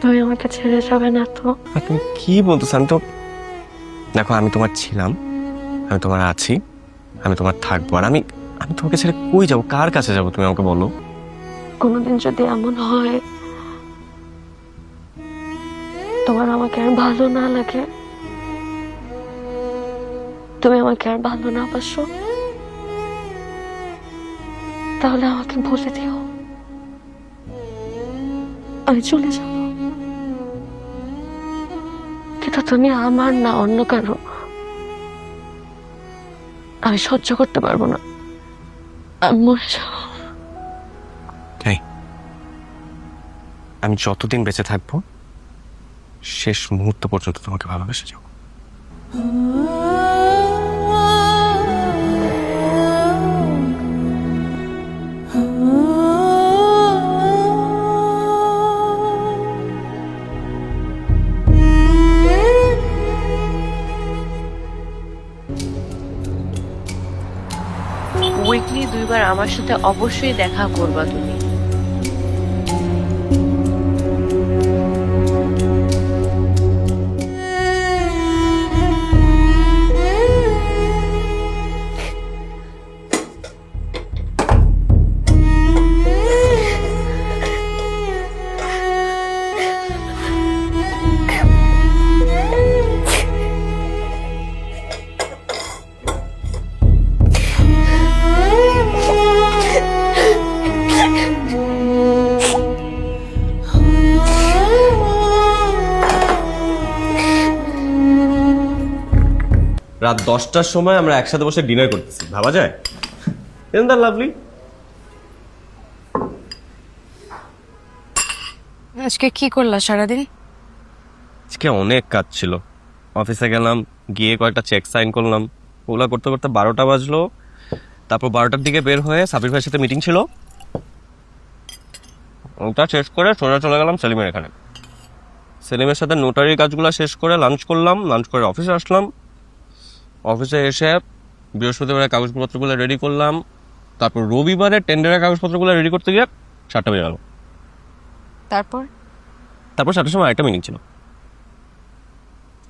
তুমি আমাকে ছেড়ে যাবে না তো? তুমি কি বলতেছেন তো? দেখো, আমি তোমার ছিলাম, আমি তোমার আছি, আমি তোমার থাকবো। আর আমি আমি তোমাকে ছেড়ে কই যাবো, কার কাছে যাবো তুমি আমাকে বলো? কোনোদিন যদি এমন হয় তোমার আমাকে আর ভালো না লাগে, তুমি আমাকে আর ভালো না বাসো, তাহলে আমাকে বলে দিও, আমি চলে যাব। কিন্তু তুমি আমার না অন্য কারো, আমি সহ্য করতে পারবো না, আমি মরে যাবো। আমি যতদিন বেঁচে থাকবো শেষ মুহূর্ত পর্যন্ত তোমাকে ভালোবেসে যাবো। উইকলি 2বার আমার সাথে অবশ্যই দেখা করবা তুমি। রাত 10টার সময় আমরা একসাথে বসে ডিনার করতেছি, ভাবা যায়? Isn't that lovely? আজকে কি করলা সারাদিন? আজকে অনেক কাজ ছিল, অফিসে গেলাম, গিয়ে কয়েকটা চেক সাইন করলাম, ওগুলা করতে করতে 12টা বাজলো। তারপর 12টার দিকে বের হয়ে সাবির ভাইয়ের সাথে মিটিং ছিল, ওটা শেষ করে সোজা চলে গেলাম সেলিমের এখানে। সেলিমের সাথে নোটারির কাজগুলো শেষ করে লাঞ্চ করলাম, লাঞ্চ করে অফিসে আসলাম। অফিসে এসে বৃহস্পতিবারের কাগজপত্রগুলো রেডি করলাম, তারপর রবিবারে টেন্ডারের কাগজপত্রগুলো রেডি করতে গিয়ে 7টা বেজে গেল। তারপর 7টার সময় একটা মিটিং ছিল।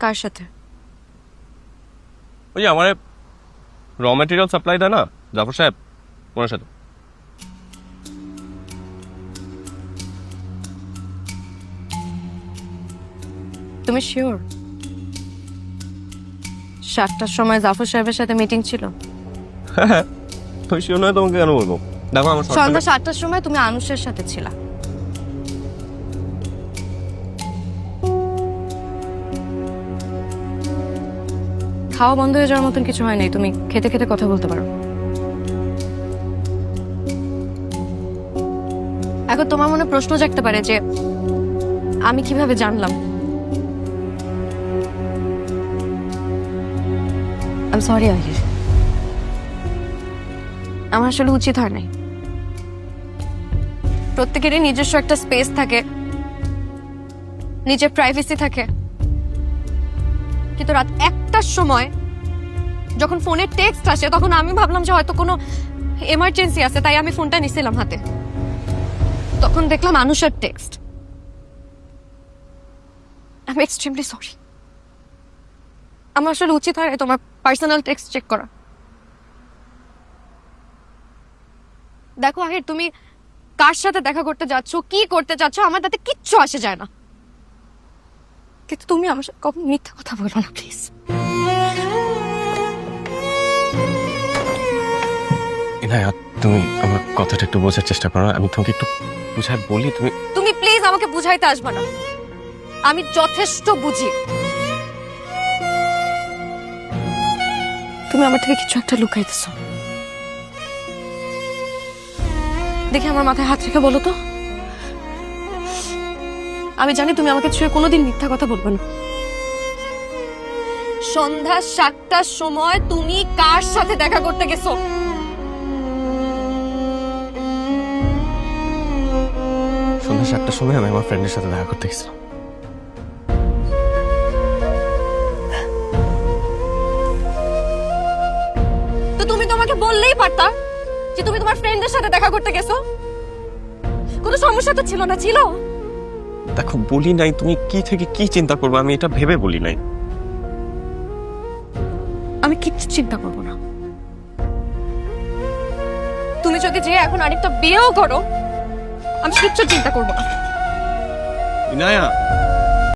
কার সাথে? ওই যে আমার র ম্যাটেরিয়াল সাপ্লাই দেয় না জাফর সাহেব, ওনার সাথে। তুমি শিওর 7টার সময় জাফর সাহেবের সাথে মিটিং ছিল? হ্যাঁ, ওই শিও নয় তোমাকে কেন বলবো? দেখো আমার সন্ধ্যা 7টার সময় তুমি আনুষের সাথে ছিলা। খাওয়া বন্ধ হয়ে যাওয়ার মতন কিছু হয় নাই, তুমি খেতে খেতে কথা বলতে পারো। এখন তোমার মনে প্রশ্ন জাগতে পারে যে আমি কিভাবে জানলাম। আই এম সরি আহির, আমার আসলে উচিত হয় নাই। প্রত্যেকেরই নিজস্ব একটা স্পেস থাকে, নিজের প্রাইভেসি থাকে, কিন্তু রাত 1টার সময় যখন ফোনে টেক্সট আসে তখন আমি ভাবলাম যে হয়তো কোনো এমার্জেন্সি আছে, তাই আমি ফোনটা নিছিলাম হাতে। তখন দেখলাম আনুষার text. I am extremely sorry. আমার আসলে উচিত হয় তোমার পার্সোনাল টেক্সট চেক করা। দেখো আহির, তুমি কার সাথে দেখা করতে যাচ্ছ, কি করতে যাচ্ছ, আমার তাতে কিচ্ছু আসে যায় না, কিন্তু তুমি আমার সাথে কখন মিথ্যা কথা বলো না প্লিজ। ইনায়াত, তুমি আমার কথাটা একটু বোঝার চেষ্টা করো, আমি তোমাকে একটু বুঝায় বলি। তুমি প্লিজ আমাকে বুঝাইতে আসবে না, আমি যথেষ্ট বুঝি। তুমি আমার থেকে কিছু একটা লুকাইতেছো। দেখে আমার মাথায় হাত রেখে বলো তো। আমি জানি তুমি আমাকে ছুঁয়ে কোনোদিন মিথ্যা কথা বলবে না। সন্ধ্যা 7টার সময় তুমি কার সাথে দেখা করতে গেছো? সন্ধ্যা 7টার সময় আমি আমার ফ্রেন্ডের সাথে দেখা করতে গেছিলাম। তো তুমি তো আমাকে বললেই পারতা যে তুমি তোমার ফ্রেন্ডের সাথে দেখা করতে গেছো। কোনো সমস্যা তো ছিল না, ছিল? দেখো বলি নাই তুমি কি থেকে কি চিন্তা করবে, আমি এটা ভেবে বলি নাই। আমি কিচ্ছু চিন্তা করবো না। তুমি যদি যে এখন আরেকটা বিয়েও করো, আমি কিচ্ছু চিন্তা করবো না। ইনায়া